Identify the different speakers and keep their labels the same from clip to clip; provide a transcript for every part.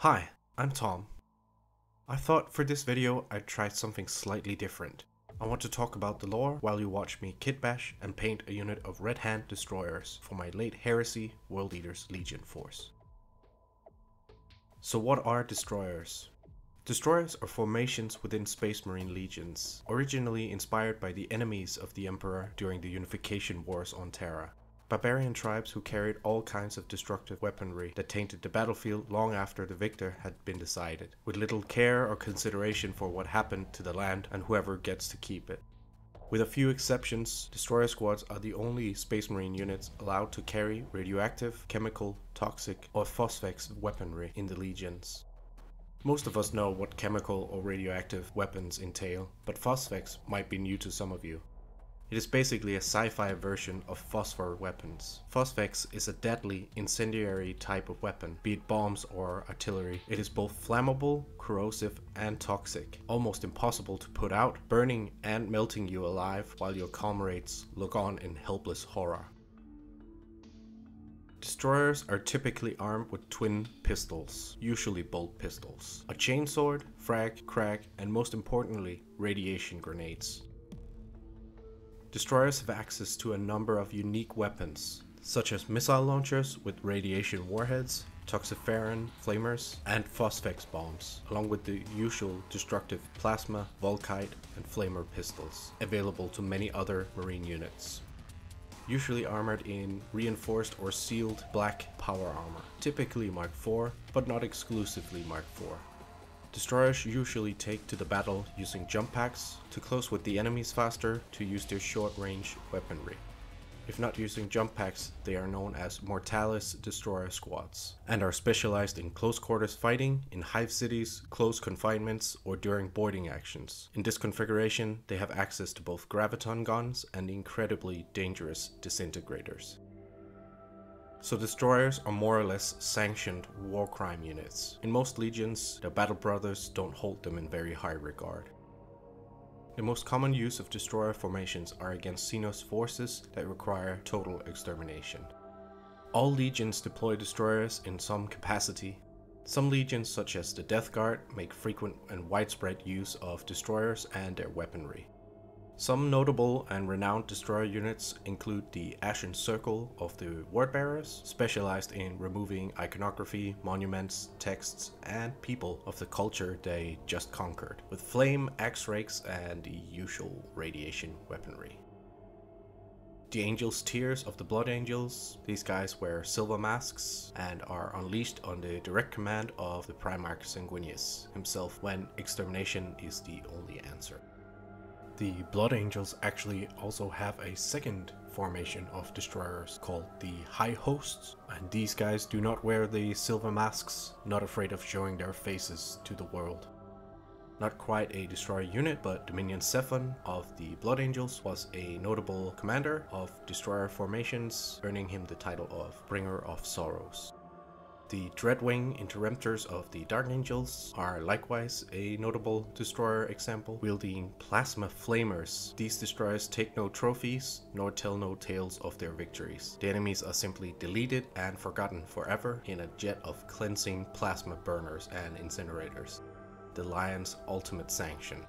Speaker 1: Hi, I'm Tom. I thought for this video I'd try something slightly different. I want to talk about the lore while you watch me KitBash and paint a unit of Red Hand destroyers for my late Heresy World Eaters Legion force. So what are destroyers? Destroyers are formations within Space Marine legions, originally inspired by the enemies of the Emperor during the Unification Wars on Terra. Barbarian tribes who carried all kinds of destructive weaponry that tainted the battlefield long after the victor had been decided, with little care or consideration for what happened to the land and whoever gets to keep it. With a few exceptions, destroyer squads are the only Space Marine units allowed to carry radioactive, chemical, toxic, or phosphex weaponry in the legions. Most of us know what chemical or radioactive weapons entail, but phosphex might be new to some of you. It is basically a sci-fi version of phosphor weapons. Phosphex is a deadly, incendiary type of weapon, be it bombs or artillery. It is both flammable, corrosive, and toxic, almost impossible to put out, burning and melting you alive while your comrades look on in helpless horror. Destroyers are typically armed with twin pistols, usually bolt pistols, a chainsword, frag, crack, and most importantly, radiation grenades. Destroyers have access to a number of unique weapons, such as missile launchers with radiation warheads, toxiferin flamers, and phosphex bombs, along with the usual destructive plasma, volkite, and flamer pistols, available to many other marine units. Usually armored in reinforced or sealed black power armor, typically Mark IV, but not exclusively Mark IV. Destroyers usually take to the battle using jump packs, to close with the enemies faster, to use their short-range weaponry. If not using jump packs, they are known as Mortalis destroyer squads, and are specialized in close quarters fighting, in hive cities, close confinements, or during boarding actions. In this configuration, they have access to both graviton guns and incredibly dangerous disintegrators. So destroyers are more or less sanctioned war crime units. In most legions, their battle brothers don't hold them in very high regard. The most common use of destroyer formations are against Xenos forces that require total extermination. All legions deploy destroyers in some capacity. Some legions, such as the Death Guard, make frequent and widespread use of destroyers and their weaponry. Some notable and renowned destroyer units include the Ashen Circle of the Wordbearers, specialized in removing iconography, monuments, texts, and people of the culture they just conquered, with flame, axe rakes, and the usual radiation weaponry. The Angels' Tears of the Blood Angels. These guys wear silver masks and are unleashed on the direct command of the Primarch Sanguinius himself when extermination is the only answer. The Blood Angels actually also have a second formation of destroyers called the High Hosts, and these guys do not wear the silver masks, not afraid of showing their faces to the world. Not quite a destroyer unit, but Dominion Sephon of the Blood Angels was a notable commander of destroyer formations, earning him the title of Bringer of Sorrows. The Dreadwing Interrupters of the Dark Angels are likewise a notable destroyer example, wielding plasma flamers. These destroyers take no trophies, nor tell no tales of their victories. The enemies are simply deleted and forgotten forever in a jet of cleansing plasma burners and incinerators. The Lion's ultimate sanction.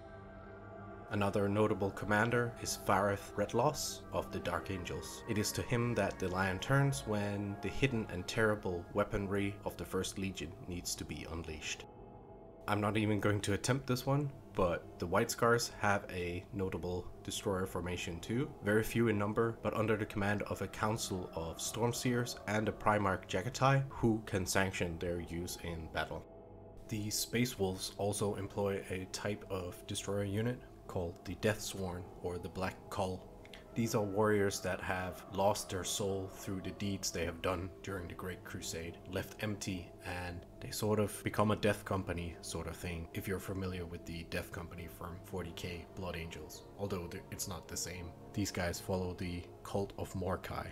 Speaker 1: Another notable commander is Vareth Redloss of the Dark Angels. It is to him that the Lion turns when the hidden and terrible weaponry of the First Legion needs to be unleashed. I'm not even going to attempt this one, but the White Scars have a notable destroyer formation too. Very few in number, but under the command of a council of Stormseers and a Primarch Jagatai who can sanction their use in battle. The Space Wolves also employ a type of destroyer unit called the Deathsworn or the Black Cull. These are warriors that have lost their soul through the deeds they have done during the Great Crusade, left empty, and they sort of become a death company sort of thing, if you're familiar with the death company from 40k Blood Angels, although it's not the same. These guys follow the cult of Morkai.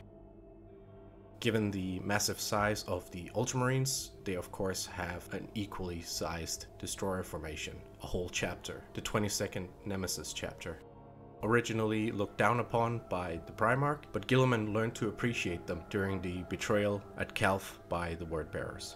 Speaker 1: Given the massive size of the Ultramarines, they of course have an equally sized destroyer formation, a whole chapter, the 22nd Nemesis chapter. Originally looked down upon by the Primarch, but Guilliman learned to appreciate them during the betrayal at Calth by the Wordbearers.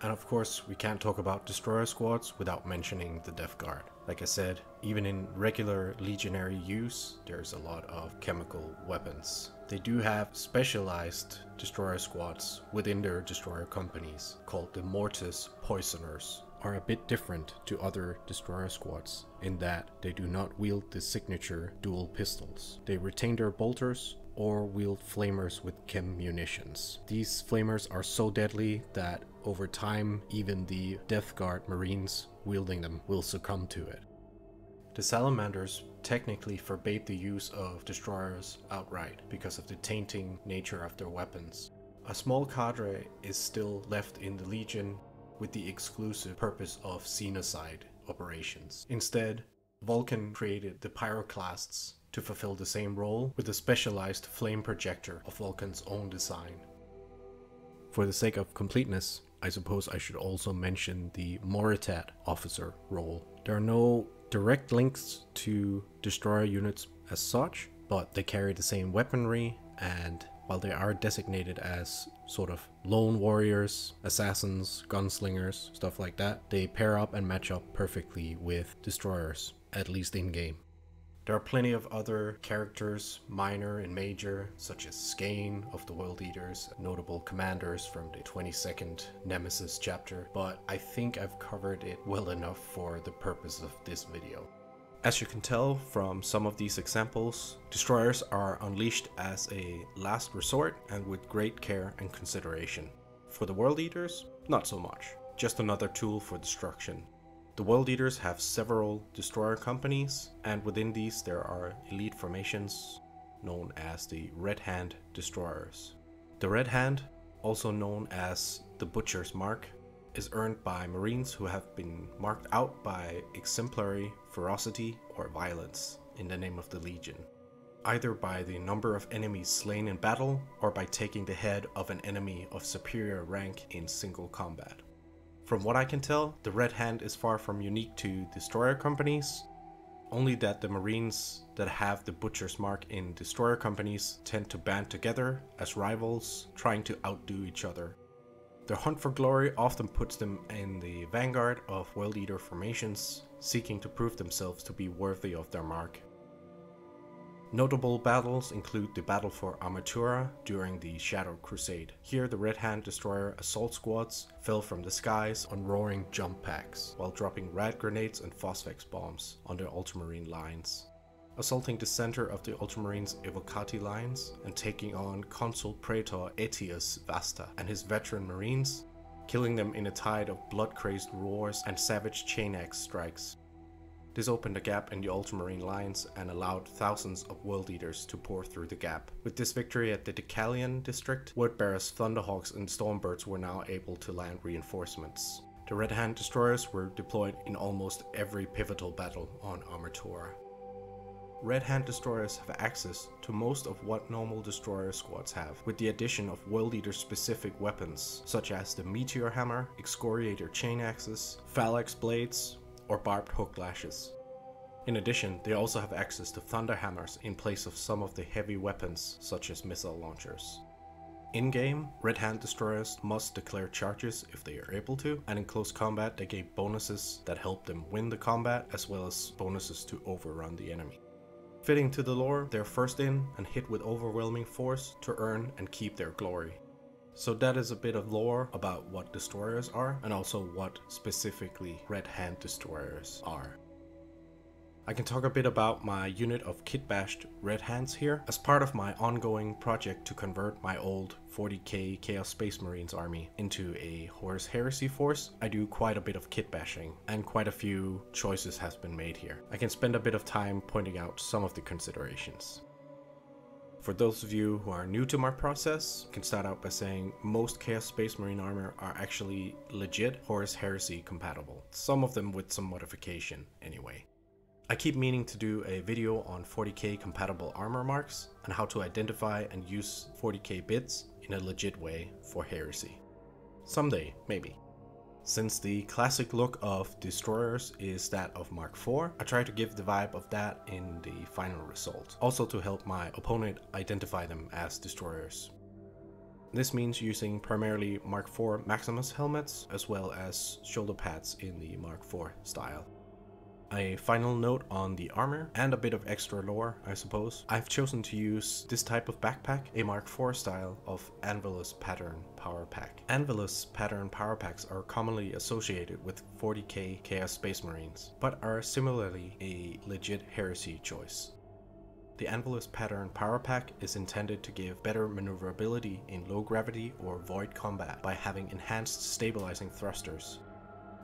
Speaker 1: And of course, we can't talk about destroyer squads without mentioning the Death Guard. Like I said, even in regular legionary use, there's a lot of chemical weapons. They do have specialized destroyer squads within their destroyer companies called the Mortis Poisoners, are a bit different to other destroyer squads in that they do not wield the signature dual pistols. They retain their bolters or wield flamers with chem munitions. These flamers are so deadly that over time even the Death Guard Marines wielding them will succumb to it. The Salamanders technically forbade the use of destroyers outright because of the tainting nature of their weapons. A small cadre is still left in the Legion with the exclusive purpose of xenocide operations. Instead, Vulcan created the Pyroclasts to fulfill the same role with a specialized flame projector of Vulcan's own design. For the sake of completeness, I suppose I should also mention the Moritat officer role. There are no direct links to destroyer units as such, but they carry the same weaponry, and while they are designated as sort of lone warriors, assassins, gunslingers, stuff like that, they pair up and match up perfectly with destroyers, at least in game. There are plenty of other characters, minor and major, such as Skane of the World Eaters, notable commanders from the 22nd Nemesis chapter, but I think I've covered it well enough for the purpose of this video. As you can tell from some of these examples, destroyers are unleashed as a last resort and with great care and consideration. For the World Eaters, not so much, just another tool for destruction. The World Eaters have several destroyer companies, and within these there are elite formations known as the Red Hand Destroyers. The Red Hand, also known as the Butcher's Mark, is earned by Marines who have been marked out by exemplary ferocity or violence in the name of the Legion, either by the number of enemies slain in battle or by taking the head of an enemy of superior rank in single combat. From what I can tell, the Red Hand is far from unique to destroyer companies, only that the Marines that have the Butcher's Mark in destroyer companies tend to band together as rivals, trying to outdo each other. Their hunt for glory often puts them in the vanguard of World Eater formations, seeking to prove themselves to be worthy of their mark. Notable battles include the battle for Armatura during the Shadow Crusade. Here the Red Hand Destroyer assault squads fell from the skies on roaring jump packs, while dropping rad grenades and phosphex bombs on their Ultramarine lines, assaulting the center of the Ultramarines' Evocati lines and taking on Consul Praetor Aetius Vasta and his veteran Marines, killing them in a tide of blood-crazed roars and savage chain axe strikes. This opened a gap in the Ultramarine lines and allowed thousands of World Eaters to pour through the gap. With this victory at the Decalion district, Wordbearers, Thunderhawks and Stormbirds were now able to land reinforcements. The Red Hand Destroyers were deployed in almost every pivotal battle on Armatura. Red Hand Destroyers have access to most of what normal destroyer squads have, with the addition of World Eater specific weapons, such as the Meteor Hammer, Excoriator Chain Axes, Phalanx Blades, or barbed hook lashes. In addition, they also have access to thunder hammers in place of some of the heavy weapons such as missile launchers. In-game, Red Hand Destroyers must declare charges if they are able to, and in close combat they gain bonuses that help them win the combat as well as bonuses to overrun the enemy. Fitting to the lore, they're first in and hit with overwhelming force to earn and keep their glory. So that is a bit of lore about what destroyers are and also what specifically Red Hand Destroyers are. I can talk a bit about my unit of KitBashed Red Hands here. As part of my ongoing project to convert my old 40k Chaos Space Marines army into a Horus Heresy force, I do quite a bit of kit bashing, and quite a few choices have been made here. I can spend a bit of time pointing out some of the considerations. For those of you who are new to my process, I can start out by saying most Chaos Space Marine armor are actually legit Horus Heresy compatible, some of them with some modification anyway. I keep meaning to do a video on 40k compatible armor marks and how to identify and use 40k bits in a legit way for Heresy. Someday, maybe. Since the classic look of destroyers is that of Mark IV, I try to give the vibe of that in the final result, also to help my opponent identify them as destroyers. This means using primarily Mark IV Maximus helmets as well as shoulder pads in the Mark IV style. A final note on the armor, and a bit of extra lore, I suppose. I've chosen to use this type of backpack, a Mark IV style of Anvilus pattern power pack. Anvilus pattern power packs are commonly associated with 40k Chaos Space Marines, but are similarly a legit heresy choice. The Anvilus pattern power pack is intended to give better maneuverability in low gravity or void combat by having enhanced stabilizing thrusters.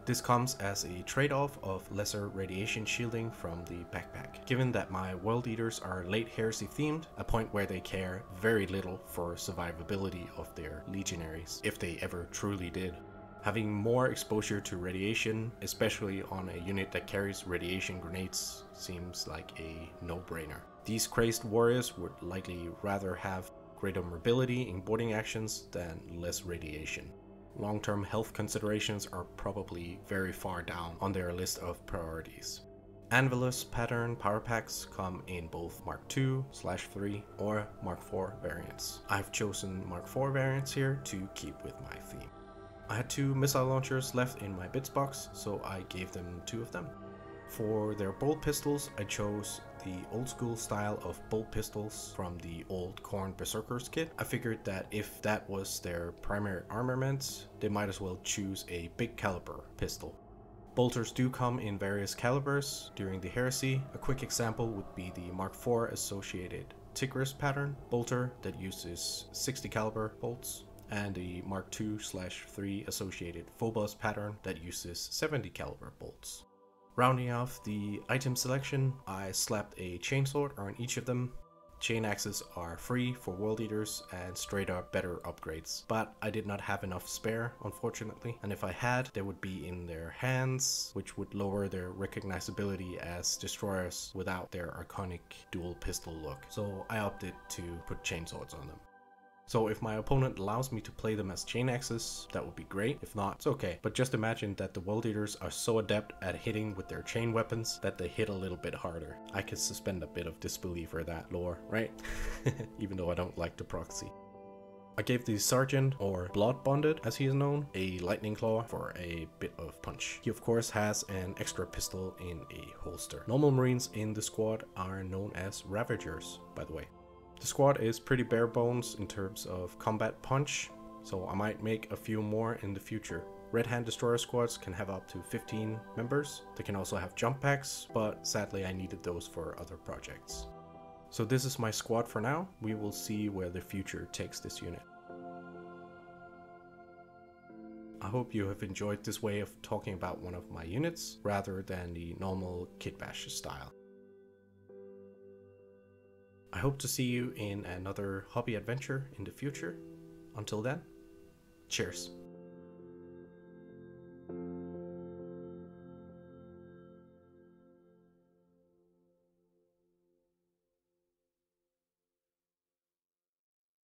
Speaker 1: This comes as a trade-off of lesser radiation shielding from the backpack. Given that my World Eaters are late heresy themed, a point where they care very little for survivability of their legionaries, if they ever truly did. Having more exposure to radiation, especially on a unit that carries radiation grenades, seems like a no-brainer. These crazed warriors would likely rather have greater mobility in boarding actions than less radiation. Long-term health considerations are probably very far down on their list of priorities. Anvilus pattern power packs come in both Mark II/3 or Mark IV variants. I've chosen Mark IV variants here to keep with my theme. I had 2 missile launchers left in my bits box, so I gave them 2 of them. For their bolt pistols, I chose the old school style of bolt pistols from the old Khorne Berserkers kit. I figured that if that was their primary armament, they might as well choose a big caliber pistol. Bolters do come in various calibers during the heresy. A quick example would be the Mark IV associated Tigris pattern bolter that uses 60 caliber bolts, and the Mark II/3 associated Phobos pattern that uses 70 caliber bolts. Rounding off the item selection, I slapped a chainsword on each of them. Chain axes are free for World Eaters and straight up better upgrades, but I did not have enough spare, unfortunately, and if I had, they would be in their hands, which would lower their recognizability as destroyers without their iconic dual pistol look, so I opted to put chainswords on them. So if my opponent allows me to play them as chain axes, that would be great. If not, it's okay. But just imagine that the World Eaters are so adept at hitting with their chain weapons that they hit a little bit harder. I could suspend a bit of disbelief for that lore, right? Even though I don't like the proxy. I gave the Sergeant, or Blood Bonded as he is known, a lightning claw for a bit of punch. He of course has an extra pistol in a holster. Normal Marines in the squad are known as Ravagers, by the way. The squad is pretty bare bones in terms of combat punch, so I might make a few more in the future. Red Hand Destroyer squads can have up to 15 members. They can also have jump packs, but sadly I needed those for other projects. So this is my squad for now. We will see where the future takes this unit. I hope you have enjoyed this way of talking about one of my units, rather than the normal KitBash style. I hope to see you in another hobby adventure in the future. Until then, cheers.